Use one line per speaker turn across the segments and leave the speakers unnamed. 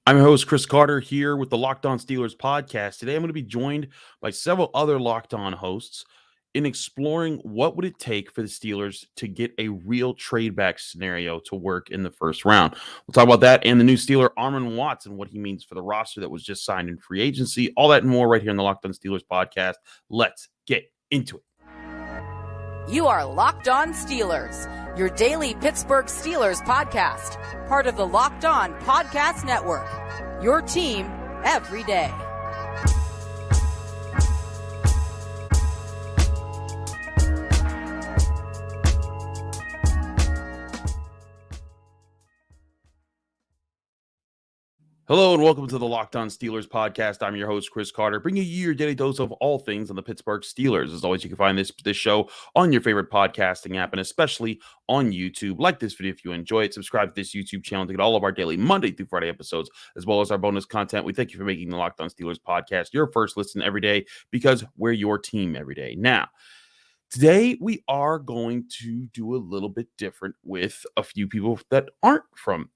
I'm your host, Chris Carter, here with the Locked On Steelers podcast. Today, I'm going to be joined by several other Locked On hosts in exploring what would it take for the Steelers to get a real trade back scenario to work in the first round. We'll talk about that and the new Steeler, Armon Watts, and what he means for the roster that was just signed in free agency. All that and more right here on the Locked On Steelers podcast. Let's get into it.
You are Locked On Steelers, your daily Pittsburgh Steelers podcast, part of the Locked On Podcast Network, your team every day.
Hello and welcome to the Locked On Steelers podcast. I'm your host, Chris Carter, bringing you your daily dose of all things on the Pittsburgh Steelers. As always, you can find this show on your favorite podcasting app and especially on YouTube. Like this video if you enjoy it. Subscribe to this YouTube channel to get all of our daily Monday through Friday episodes, as well as our bonus content. We thank you for making the Locked On Steelers podcast your first listen every day because we're your team every day. Now, today, we are going to do a little bit different with a few people that aren't from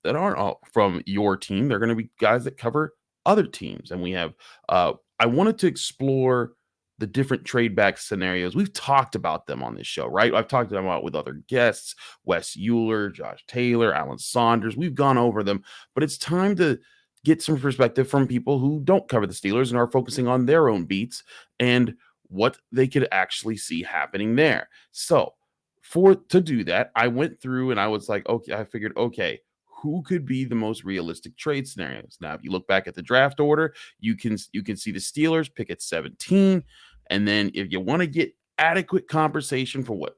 your team. They're going to be guys that cover other teams. And we have, I wanted to explore the different trade back scenarios. We've talked about them on this show, right? I've talked about with other guests, Wes Euler, Josh Taylor, Alan Saunders. We've gone over them, but it's time to get some perspective from people who don't cover the Steelers and are focusing on their own beats and what they could actually see happening there. So to do that, I went through and I was like, I figured, who could be the most realistic trade scenarios? Now, if you look back at the draft order, you can see the Steelers pick at 17. And then if you want to get adequate compensation for what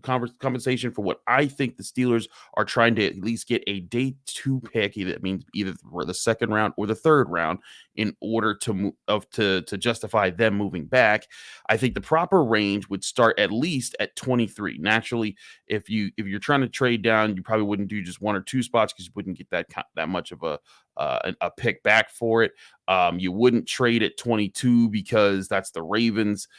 I think the Steelers are trying to at least get a day 2 pick, that means either for the second round or the third round, in order to justify them moving back. I think the proper range would start at least at 23. Naturally, if you're trying to trade down, you probably wouldn't do just one or two spots because you wouldn't get that much of a pick back for it. You wouldn't trade at 22 because that's the Ravens.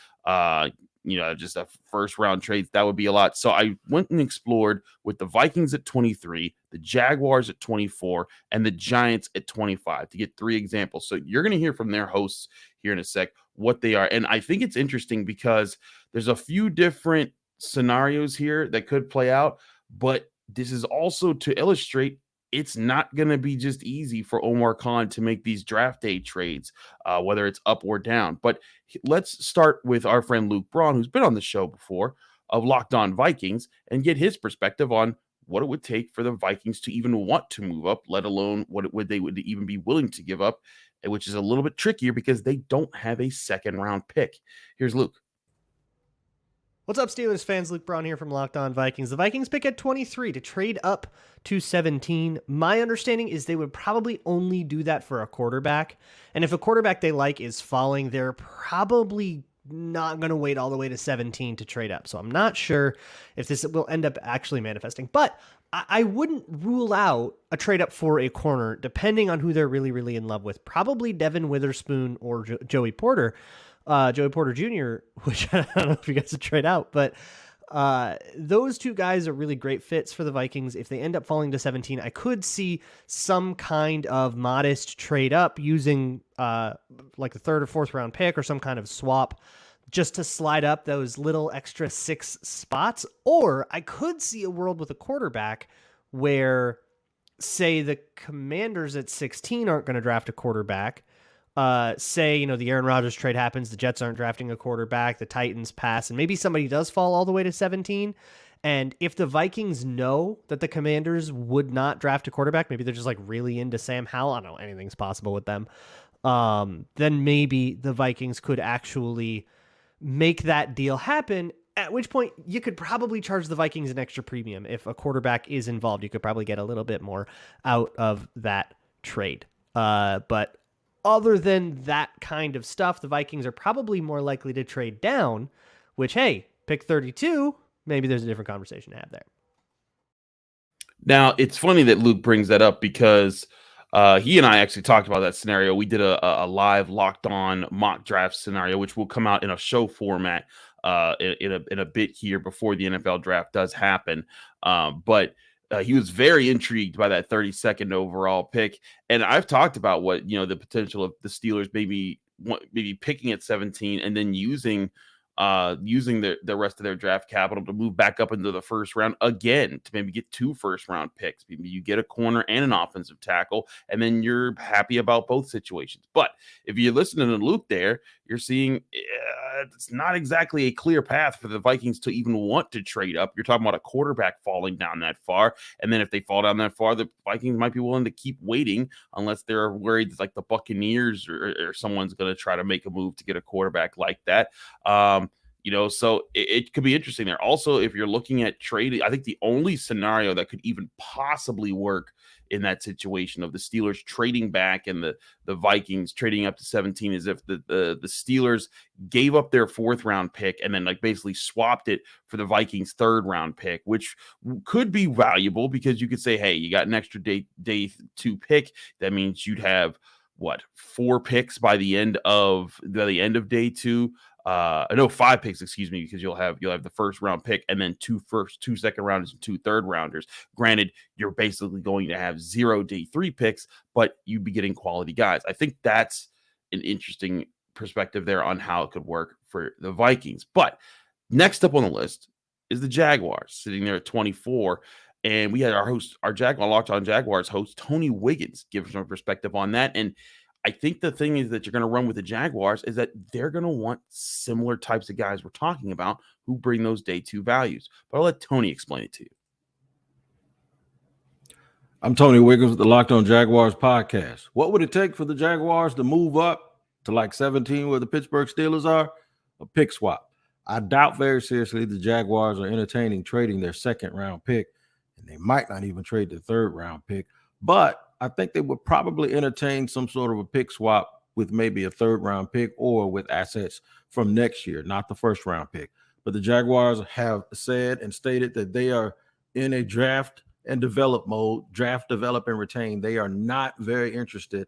Just a first round trade, that would be a lot. So I went and explored with the Vikings at 23, the Jaguars at 24, and the Giants at 25 to get 3 examples. So you're going to hear from their hosts here in a sec what they are. And I think it's interesting because there's a few different scenarios here that could play out, but this is also to illustrate it's not going to be just easy for Omar Khan to make these draft day trades, whether it's up or down. But let's start with our friend Luke Braun, who's been on the show before, of Locked On Vikings, and get his perspective on what it would take for the Vikings to even want to move up, let alone they would even be willing to give up, which is a little bit trickier because they don't have a second round pick. Here's Luke.
What's up, Steelers fans? Luke Braun here from Locked On Vikings. The Vikings pick at 23 to trade up to 17. My understanding is they would probably only do that for a quarterback. And if a quarterback they like is falling, they're probably not going to wait all the way to 17 to trade up. So I'm not sure if this will end up actually manifesting. But I wouldn't rule out a trade up for a corner, depending on who they're really, really in love with. Probably Devin Witherspoon or Joey Porter. Joey Porter Jr., which I don't know if you guys would trade out, but those two guys are really great fits for the Vikings. If they end up falling to 17, I could see some kind of modest trade up using like a third or fourth round pick or some kind of swap just to slide up those little extra 6 spots. Or I could see a world with a quarterback where, say, the Commanders at 16 aren't going to draft a quarterback. Say, the Aaron Rodgers trade happens, the Jets aren't drafting a quarterback, the Titans pass, and maybe somebody does fall all the way to 17. And if the Vikings know that the Commanders would not draft a quarterback, maybe they're just like really into Sam Howell. I don't know, anything's possible with them. Then maybe the Vikings could actually make that deal happen, at which point you could probably charge the Vikings an extra premium. If a quarterback is involved, you could probably get a little bit more out of that trade. But other than that kind of stuff, the Vikings are probably more likely to trade down, which, hey, pick 32, maybe there's a different conversation to have there.
Now, it's funny that Luke brings that up because he and I actually talked about that scenario. We did a live Locked On mock draft scenario, which will come out in a show format in a bit here before the NFL draft does happen. But he was very intrigued by that 32nd overall pick. And I've talked about what, the potential of the Steelers maybe picking at 17 and then using the rest of their draft capital to move back up into the first round again to maybe get 2 first-round picks. Maybe you get a corner and an offensive tackle, and then you're happy about both situations. But if you're listening to Luke there, you're seeing it's not exactly a clear path for the Vikings to even want to trade up. You're talking about a quarterback falling down that far, and then if they fall down that far, the Vikings might be willing to keep waiting unless they're worried like the Buccaneers or someone's going to try to make a move to get a quarterback like that. So it could be interesting there. Also, if you're looking at trading, I think the only scenario that could even possibly work in that situation of the Steelers trading back and the Vikings trading up to 17 is if the Steelers gave up their 4th round pick and then like basically swapped it for the Vikings 3rd round pick, which could be valuable because you could say, hey, you got an extra day 2 pick. That means you'd have 4 picks by the end of day 2. 5 picks, excuse me, because you'll have the 1st round pick and then 2 second rounders and 2 third rounders. Granted, you're basically going to have 0 day 3 picks, but you'd be getting quality guys. I think that's an interesting perspective there on how it could work for the Vikings. But next up on the list is the Jaguars, sitting there at 24. And we had our Locked On Jaguars host, Tony Wiggins, give some perspective on that. And I think the thing is that you're going to run with the Jaguars is that they're going to want similar types of guys we're talking about who bring those day 2 values. But I'll let Tony explain it to you.
I'm Tony Wiggins with the Locked On Jaguars podcast. What would it take for the Jaguars to move up to like 17 where the Pittsburgh Steelers are? A pick swap. I doubt very seriously the Jaguars are entertaining trading their 2nd round pick, and they might not even trade the 3rd round pick. But I think they would probably entertain some sort of a pick swap with maybe a 3rd round pick or with assets from next year, not the 1st round pick. But the Jaguars have said and stated that they are in a draft and develop mode, draft, develop, and retain. They are not very interested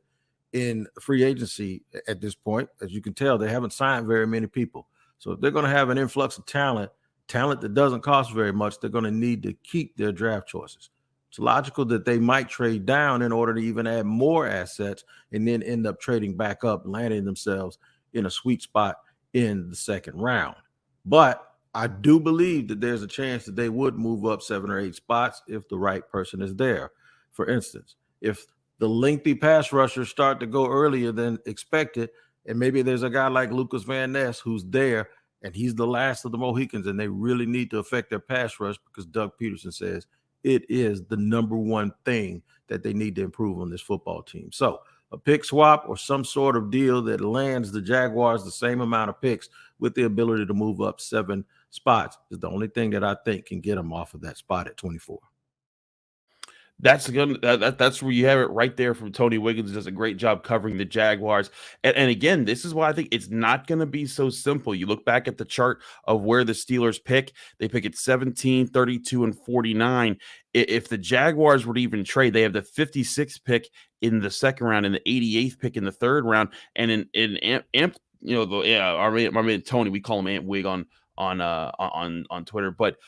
in free agency at this point. As you can tell, they haven't signed very many people. So if they're going to have an influx of talent that doesn't cost very much, they're going to need to keep their draft choices. It's logical that they might trade down in order to even add more assets and then end up trading back up, landing themselves in a sweet spot in the 2nd round. But I do believe that there's a chance that they would move up 7 or 8 spots if the right person is there. For instance, if the lengthy pass rushers start to go earlier than expected, and maybe there's a guy like Lucas Van Ness who's there, and he's the last of the Mohicans, and they really need to affect their pass rush because Doug Peterson says it is the number one thing that they need to improve on this football team. So a pick swap or some sort of deal that lands the Jaguars the same amount of picks with the ability to move up 7 spots is the only thing that I think can get them off of that spot at 24.
That's where you have it right there from Tony Wiggins. Does a great job covering the Jaguars. And again, this is why I think it's not going to be so simple. You look back at the chart of where the Steelers pick. They pick at 17, 32, and 49. If the Jaguars would even trade, they have the 56th pick in the 2nd round and the 88th pick in the 3rd round. And our man Tony, we call him Ant Wig on Twitter. But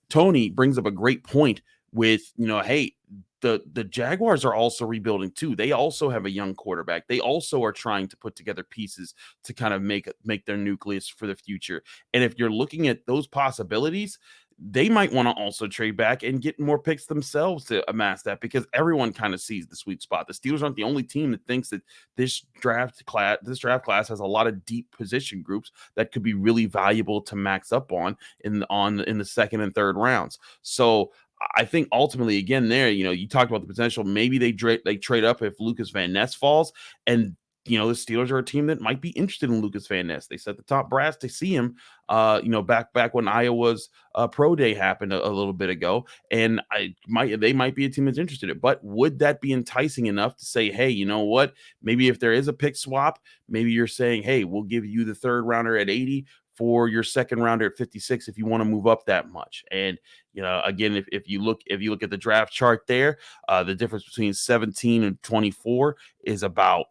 Tony brings up a great point with, hey, the Jaguars are also rebuilding too. They also have a young quarterback. They also are trying to put together pieces to kind of make their nucleus for the future. And if you're looking at those possibilities, they might want to also trade back and get more picks themselves to amass that, because everyone kind of sees the sweet spot. The Steelers aren't the only team that thinks that this draft class has a lot of deep position groups that could be really valuable to max up on in the 2nd and 3rd rounds. So I think ultimately, again, there, you talked about the potential. Maybe they trade up if Lucas Van Ness falls, and the Steelers are a team that might be interested in Lucas Van Ness. They set the top brass to see him, back when Iowa's pro day happened a little bit ago, and they might be a team that's interested in it. But would that be enticing enough to say, hey, you know what? Maybe if there is a pick swap, maybe you're saying, hey, we'll give you the 3rd rounder at 80 for your 2nd rounder at 56 if you want to move up that much. And again, if you look at the draft chart there, the difference between 17 and 24 is about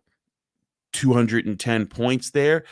210 points there.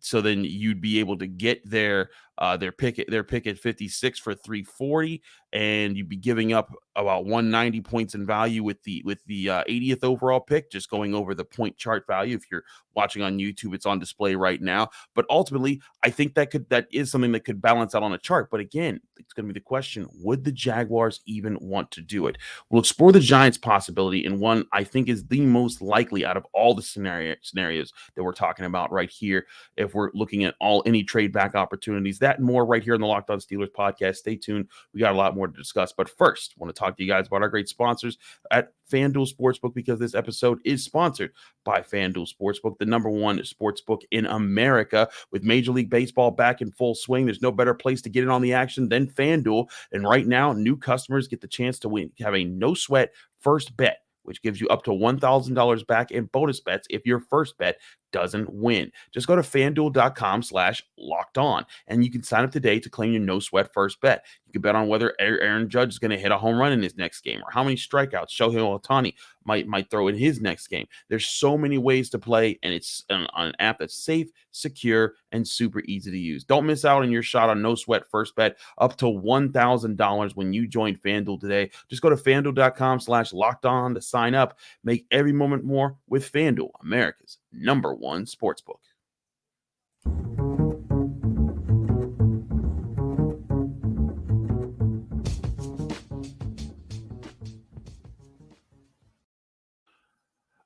So then you'd be able to get there Their pick at 56 for 340, and you'd be giving up about 190 points in value with the 80th overall pick. Just going over the point chart value. If you're watching on YouTube, it's on display right now. But ultimately, I think that is something that could balance out on a chart. But again, it's going to be the question: would the Jaguars even want to do it? We'll explore the Giants' possibility in one I think is the most likely out of all the scenarios that we're talking about right here. If we're looking at any trade back opportunities, that and more right here in the Locked On Steelers podcast. Stay tuned. We got a lot more to discuss. But first, I want to talk to you guys about our great sponsors at FanDuel Sportsbook, because this episode is sponsored by FanDuel Sportsbook, the #1 sportsbook in America. With Major League Baseball back in full swing, there's no better place to get in on the action than FanDuel. And right now, new customers get the chance to have a no-sweat first bet, which gives you up to $1,000 back in bonus bets if your first bet doesn't win. Just go to FanDuel.com/lockedon, and you can sign up today to claim your no-sweat first bet. You can bet on whether Aaron Judge is going to hit a home run in his next game, or how many strikeouts Shohei Ohtani might throw in his next game. There's so many ways to play, and it's on an app that's safe, secure, and super easy to use. Don't miss out on your shot on no-sweat first bet up to $1,000 when you join FanDuel today. Just go to FanDuel.com/lockedon to sign up. Make every moment more with FanDuel, America's #1 sportsbook.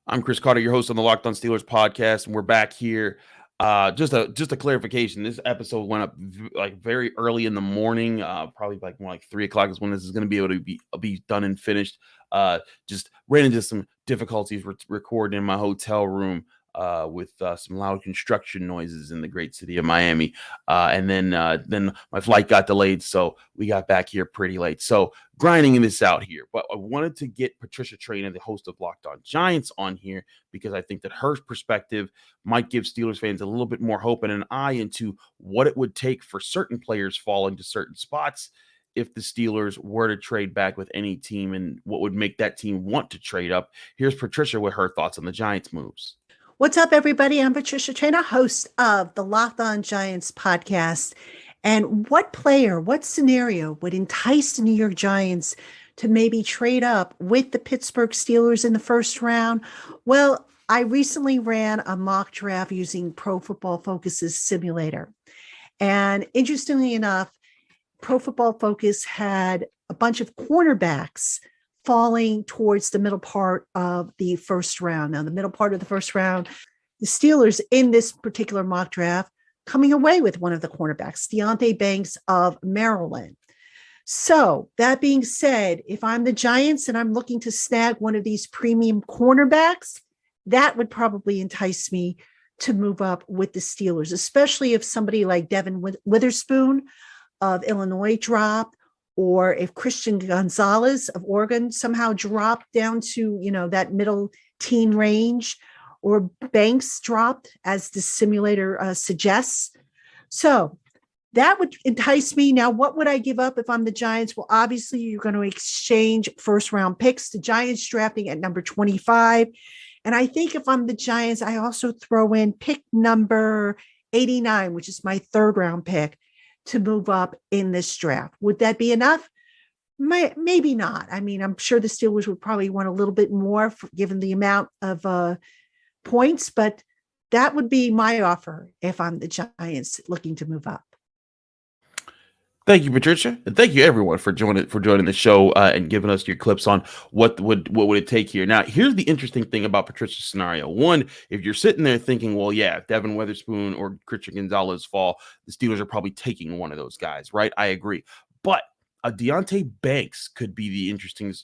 I'm Chris Carter, your host on the Locked On Steelers podcast, and we're back here. Just a clarification. This episode went up very early in the morning, probably more like 3 o'clock is when this is going to be able to be done and finished. Just ran into some difficulties recording in my hotel room with some loud construction noises in the great city of Miami. And then my flight got delayed, so we got back here pretty late. So grinding this out here. But I wanted to get Patricia Traina, the host of Locked On Giants, on here because I think that her perspective might give Steelers fans a little bit more hope and an eye into what it would take for certain players falling to certain spots if the Steelers were to trade back with any team, and what would make that team want to trade up. Here's Patricia with her thoughts on the Giants moves.
What's up, everybody? I'm Patricia Traina, host of the Locked On Giants podcast. And what scenario would entice the New York Giants to maybe trade up with the Pittsburgh Steelers in the first round? Well, I recently ran a mock draft using Pro Football Focus's simulator. And interestingly enough, Pro Football Focus had a bunch of cornerbacks falling towards the middle part of the first round. Now, the middle part of the first round, the Steelers in this particular mock draft coming away with one of the cornerbacks, Deonte Banks of Maryland. So that being said, if I'm the Giants and I'm looking to snag one of these premium cornerbacks, that would probably entice me to move up with the Steelers, especially if somebody like Devin Witherspoon of Illinois dropped, or if Christian Gonzalez of Oregon somehow dropped down to, that middle teen range, or Banks dropped as the simulator suggests. So that would entice me. Now, what would I give up if I'm the Giants? Well, obviously, you're going to exchange first round picks. The Giants drafting at number 25. And I think if I'm the Giants, I also throw in pick number 89, which is my third round pick, to move up in this draft. Would that be enough? Maybe not. I mean, I'm sure the Steelers would probably want a little bit more given the amount of points, but that would be my offer if I'm the Giants looking to move up.
Thank you, Patricia, and thank you everyone for joining the show and giving us your clips on what would it take here. Now, here's the interesting thing about Patricia's scenario. One, if you're sitting there thinking, well, yeah, if Devin Witherspoon or Christian Gonzalez fall, the Steelers are probably taking one of those guys, right? I agree, but Deonte Banks could be the interesting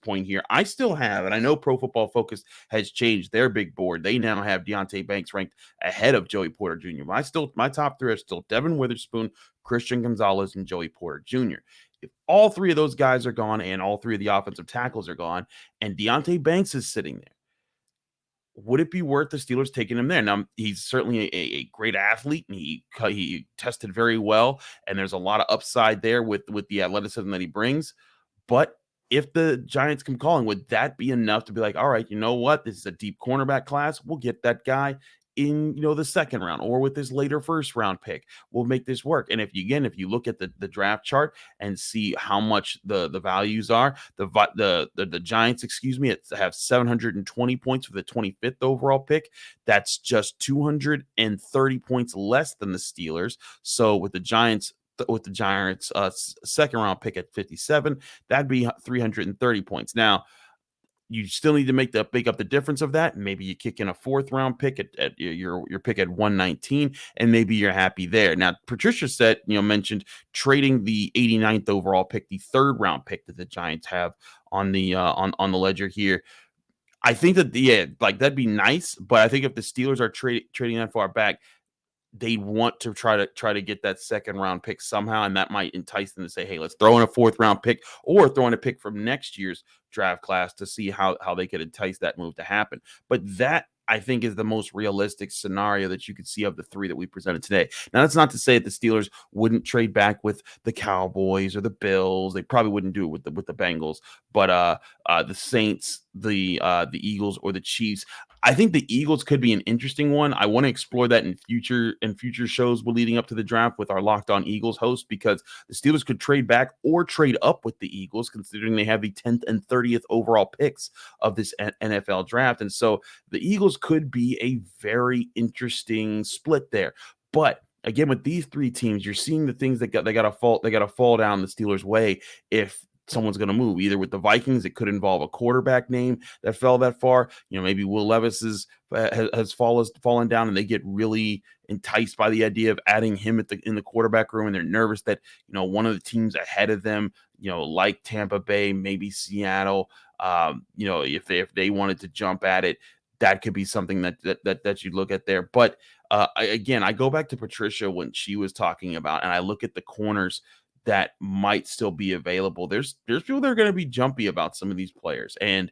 point here. I still have, and I know Pro Football Focus has changed their big board. They now have Deonte Banks ranked ahead of Joey Porter Jr. My top three are still Devin Witherspoon, Christian Gonzalez, and Joey Porter Jr. If all three of those guys are gone and all three of the offensive tackles are gone and Deonte Banks is sitting there, would it be worth the Steelers taking him there? Now, he's certainly a great athlete, and he tested very well, and there's a lot of upside there with the athleticism that he brings. But if the Giants come calling, would that be enough to be like, all right, you know what? This is a deep cornerback class. We'll get that guy. in, the second round or with this later first round pick, we'll make this work. And if you look at the draft chart and see how much the values are, the Giants, have 720 points with the 25th overall pick. That's just 230 points less than the Steelers. So with the Giants second round pick at 57, that'd be 330 points. Now, you still need to make up the difference of that. Maybe you kick in a fourth round pick at your pick at 119, and maybe you're happy there. Now, Patricia mentioned trading the 89th overall pick, the third round pick that the Giants have on the ledger here. I think that that'd be nice, but I think if the Steelers are trading that far back, they want to try to get that second round pick somehow, and that might entice them to say, hey, let's throw in a fourth round pick or throw in a pick from next year's draft class to see how they could entice that move to happen. But that, I think, is the most realistic scenario that you could see of the three that we presented today. Now, that's not to say that the Steelers wouldn't trade back with the Cowboys or the Bills. They probably wouldn't do it with the Bengals, but the Saints, the Eagles, or the Chiefs. I think the Eagles could be an interesting one. I want to explore that in future shows leading up to the draft with our Locked On Eagles host, because the Steelers could trade back or trade up with the Eagles, considering they have the 10th and 30th overall picks of this NFL draft. And so the Eagles could be a very interesting split there. But again, with these three teams, you're seeing the things that they got to fall down the Steelers' way if someone's going to move. Either with the Vikings, it could involve a quarterback name that fell that far. Maybe Will Levis has fallen down, and they get really enticed by the idea of adding him in the quarterback room, and they're nervous that one of the teams ahead of them, like Tampa Bay, maybe Seattle, if they wanted to jump at it, that could be something that you'd look at there. But again, I go back to Patricia when she was talking about, and I look at the corners that might still be available. There's people that are going to be jumpy about some of these players, and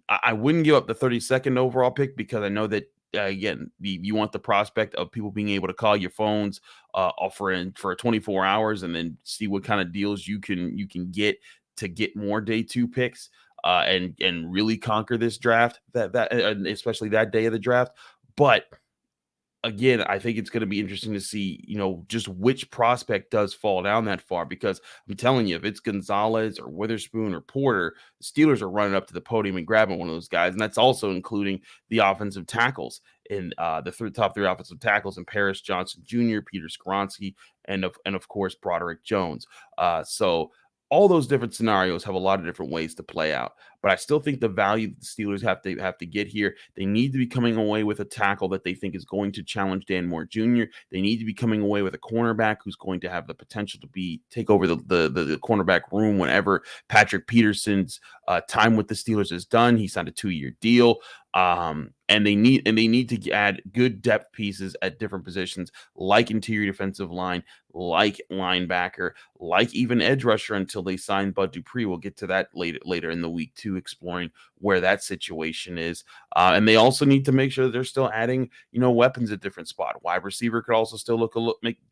I wouldn't give up the 32nd overall pick, because I know that again, you want the prospect of people being able to call your phones, offering for 24 hours, and then see what kind of deals you can get to get more day 2 picks, and really conquer this draft, that especially that day of the draft. But again, I think it's going to be interesting to see, just which prospect does fall down that far, because I'm telling you, if it's Gonzalez or Witherspoon or Porter, the Steelers are running up to the podium and grabbing one of those guys. And that's also including the offensive tackles in the top 3 offensive tackles in Paris Johnson Jr., Peter Skoronski, and of course, Broderick Jones. So all those different scenarios have a lot of different ways to play out. But I still think the value that the Steelers have to get here, they need to be coming away with a tackle that they think is going to challenge Dan Moore Jr. They need to be coming away with a cornerback who's going to have the potential to take over the cornerback room whenever Patrick Peterson's time with the Steelers is done. He signed a 2-year deal. And they need to add good depth pieces at different positions, like interior defensive line, like linebacker, like even edge rusher, until they sign Bud Dupree. We'll get to that later in the week too, exploring where that situation is. And they also need to make sure that they're still adding, weapons at different spot. Wide receiver could also still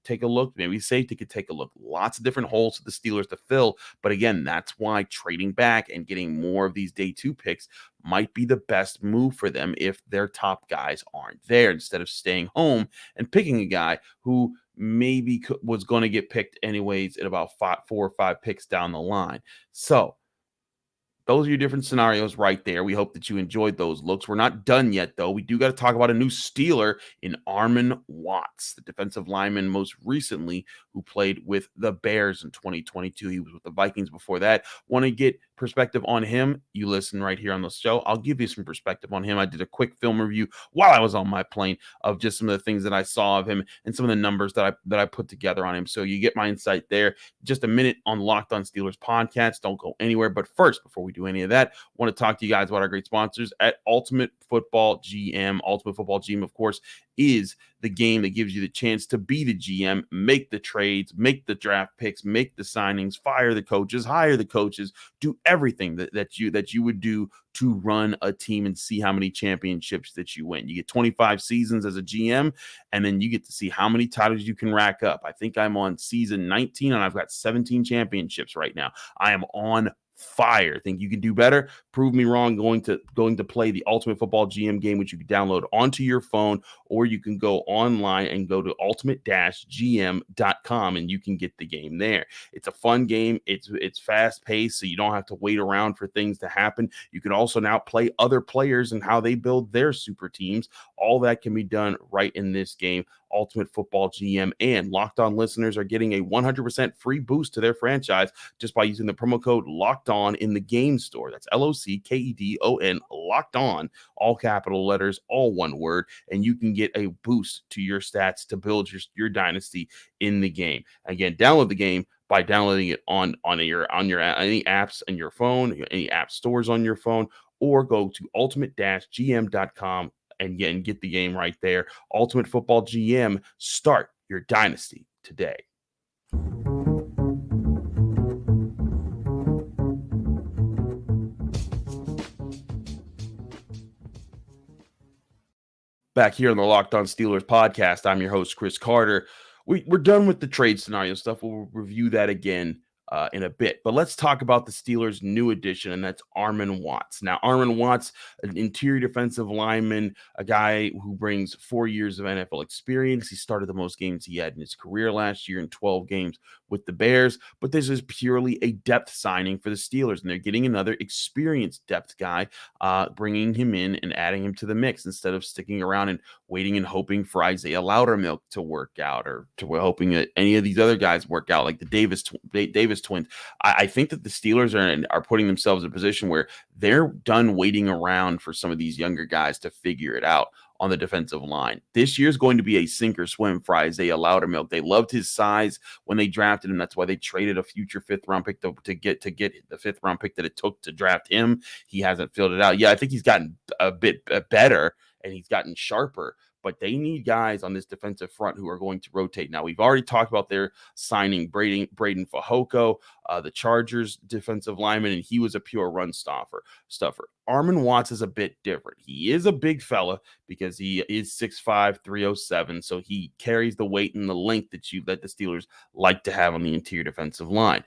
take a look. Maybe safety could take a look. Lots of different holes for the Steelers to fill. But again, that's why trading back and getting more of these day 2 picks might be the best move for them if their top guys aren't there, instead of staying home and picking a guy who maybe was going to get picked anyways at about 4 or 5 picks down the line. So those are your different scenarios right there. We hope that you enjoyed those looks. We're not done yet, though. We do got to talk about a new Steeler in Armon Watts, the defensive lineman most recently who played with the Bears in 2022. He was with the Vikings before that. Want to get perspective on him? You listen right here on the show. I'll give you some perspective on him. I did a quick film review while I was on my plane of just some of the things that I saw of him and some of the numbers that I put together on him. So you get my insight there. Just a minute on Locked On Steelers podcast. Don't go anywhere. But first, before we do any of that, I want to talk to you guys about our great sponsors at Ultimate Football GM. Ultimate Football GM, of course, is the game that gives you the chance to be the GM, make the trades, make the draft picks, make the signings, fire the coaches, hire the coaches, do everything that you would do to run a team and see how many championships that you win. You get 25 seasons as a GM, and then you get to see how many titles you can rack up. I think I'm on season 19, and I've got 17 championships right now. I am on fire. Think you can do better? Prove me wrong. Going to play the Ultimate Football GM game, which you can download onto your phone, or you can go online and go to ultimate-gm.com and you can get the game there. It's a fun game. It's fast paced, so you don't have to wait around for things to happen. You can also now play other players and how they build their super teams. All that can be done right in this game. Ultimate Football GM, and Locked On listeners are getting a 100% free boost to their franchise just by using the promo code Locked On in the game store. That's LOCKEDON, Locked On, all capital letters, all one word, and you can get a boost to your stats to build your dynasty in the game. Again, download the game by downloading it on your any apps on your phone, any app stores on your phone, or go to ultimate-gm.com and get the game right there. Ultimate Football GM, start your dynasty today. Back here on the Locked On Steelers podcast, I'm your host, Chris Carter. We're done with the trade scenario stuff. We'll review that again in a bit. But let's talk about the Steelers' new addition, and that's Armon Watts. Now, Armon Watts, an interior defensive lineman, a guy who brings 4 years of NFL experience. He started the most games he had in his career last year in 12 games with the Bears. But this is purely a depth signing for the Steelers, and they're getting another experienced depth guy, bringing him in and adding him to the mix instead of sticking around and waiting and hoping for Isaiah Loudermilk to work out, or hoping that any of these other guys work out, like the Davis twins. I think that the Steelers are putting themselves in a position where they're done waiting around for some of these younger guys to figure it out on the defensive line. This year's going to be a sink or swim for Isaiah Loudermilk. They loved his size when they drafted him. That's why they traded a future 5th-round pick to get the 5th-round pick that it took to draft him. He hasn't filled it out. Yeah, I think he's gotten a bit better and he's gotten sharper, but they need guys on this defensive front who are going to rotate. Now, we've already talked about their signing Braden Fajoko, the Chargers defensive lineman, and he was a pure run stuffer. Armon Watts is a bit different. He is a big fella because he is 6'5", 307, so he carries the weight and the length that the Steelers like to have on the interior defensive line.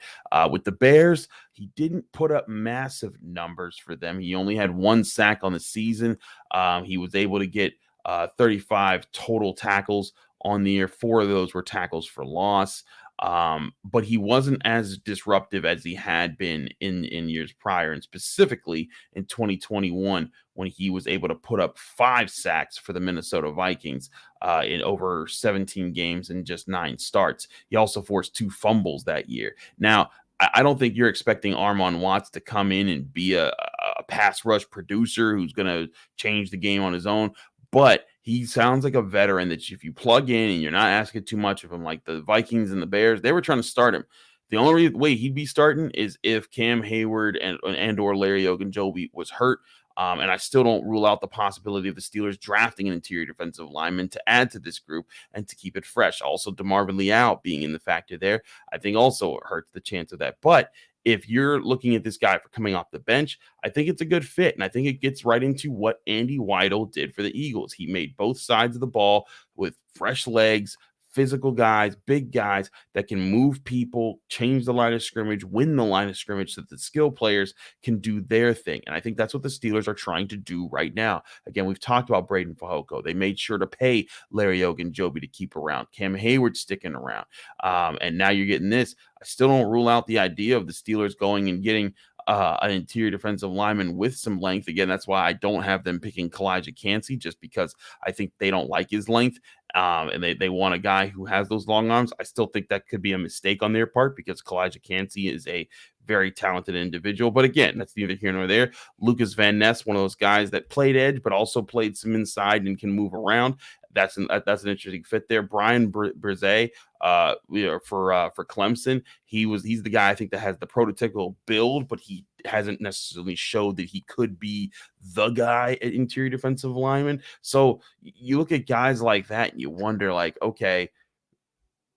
With the Bears, he didn't put up massive numbers for them. He only had 1 sack on the season. He was able to get 35 total tackles on the year. 4 of those were tackles for loss. But he wasn't as disruptive as he had been in years prior, and specifically in 2021 when he was able to put up 5 sacks for the Minnesota Vikings in over 17 games and just 9 starts. He also forced 2 fumbles that year. Now, I don't think you're expecting Armon Watts to come in and be a pass rush producer who's going to change the game on his own. But he sounds like a veteran that if you plug in and you're not asking too much of him, like the Vikings and the Bears, they were trying to start him. The only way he'd be starting is if Cam Hayward and or Larry Ogunjobi was hurt. And I still don't rule out the possibility of the Steelers drafting an interior defensive lineman to add to this group and to keep it fresh. Also, DeMarvin Leal being in the factor there, I think also hurts the chance of that. But if you're looking at this guy for coming off the bench, I think it's a good fit. And I think it gets right into what Andy Weidl did for the Eagles. He made both sides of the ball with fresh legs, physical guys, big guys that can move people, change the line of scrimmage, win the line of scrimmage so that the skill players can do their thing. And I think that's what the Steelers are trying to do right now. Again, we've talked about Braden Fajoko. They made sure to pay Larry Ogunjobi to keep around. Cam Hayward sticking around. And now you're getting this. I still don't rule out the idea of the Steelers going and getting an interior defensive lineman with some length. Again, that's why I don't have them picking Kalijah Kancey, just because I think they don't like his length. And they want a guy who has those long arms. I still think that could be a mistake on their part because Kalijah Kancey is a very talented individual. But again, that's neither here nor there. Lucas Van Ness, one of those guys that played edge, but also played some inside and can move around. That's an interesting fit there. Brian Brzee, for Clemson, he's the guy I think that has the prototypical build, but he hasn't necessarily showed that he could be the guy at interior defensive lineman. So you look at guys like that and you wonder, like, okay,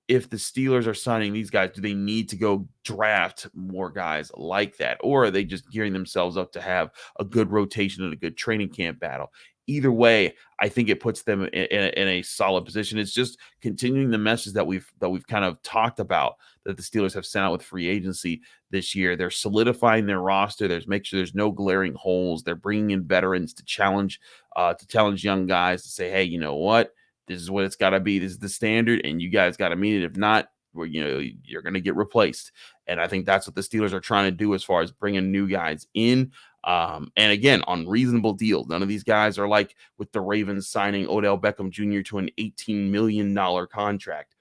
if the Steelers are signing these guys, do they need to go draft more guys like that? Or are they just gearing themselves up to have a good rotation and a good training camp battle? either way, I think it puts them in a solid position. It's just continuing the message that we've kind of talked about, that the Steelers have sent out with free agency this year. They're solidifying their roster. Make sure there's no glaring holes. They're bringing in veterans to challenge young guys, to say, hey, you know what? This is what it's got to be. This is the standard, and you guys got to meet it. If not, you're going to get replaced. And I think that's what the Steelers are trying to do as far as bringing new guys in. And again, on reasonable deals. None of these guys are like with the Ravens signing Odell Beckham Jr. to an $18 million contract.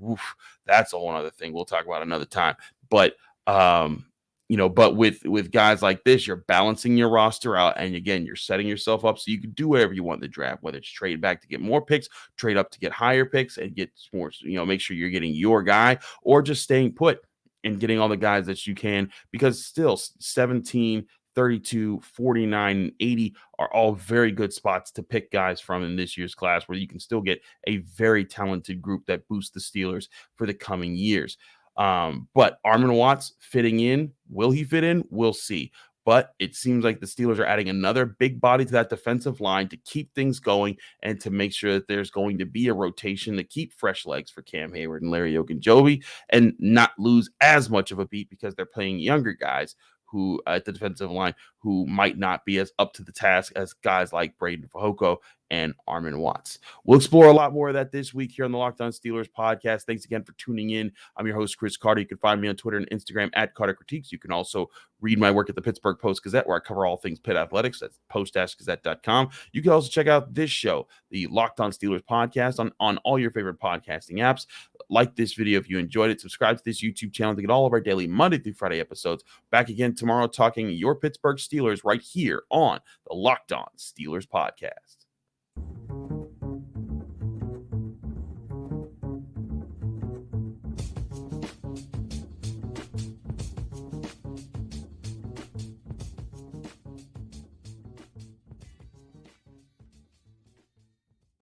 Oof, that's a whole other thing we'll talk about another time. But but with guys like this, you're balancing your roster out, and again, you're setting yourself up so you can do whatever you want in the draft, whether it's trade back to get more picks, trade up to get higher picks, and get more, make sure you're getting your guy, or just staying put and getting all the guys that you can, because still 17, 32, 49, 80 are all very good spots to pick guys from in this year's class, where you can still get a very talented group that boosts the Steelers for the coming years. But Armon Watts fitting in, will he fit in? We'll see. But it seems like the Steelers are adding another big body to that defensive line to keep things going and to make sure that there's going to be a rotation to keep fresh legs for Cam Hayward and Larry Ogunjobi, and not lose as much of a beat because they're playing younger guys who at the defensive line who might not be as up to the task as guys like Braden Fajoko and Armon Watts. We'll explore a lot more of that this week here on the Locked On Steelers podcast. Thanks again for tuning in. I'm your host, Chris Carter. You can find me on Twitter and Instagram at Carter Critiques. You can also read my work at the Pittsburgh Post-Gazette, where I cover all things Pitt athletics. That's post-gazette.com. You can also check out this show, the Locked On Steelers podcast, on all your favorite podcasting apps. Like this video if you enjoyed it. Subscribe to this YouTube channel to get all of our daily Monday through Friday episodes. Back again tomorrow talking your Pittsburgh Steelers right here on the Locked On Steelers podcast.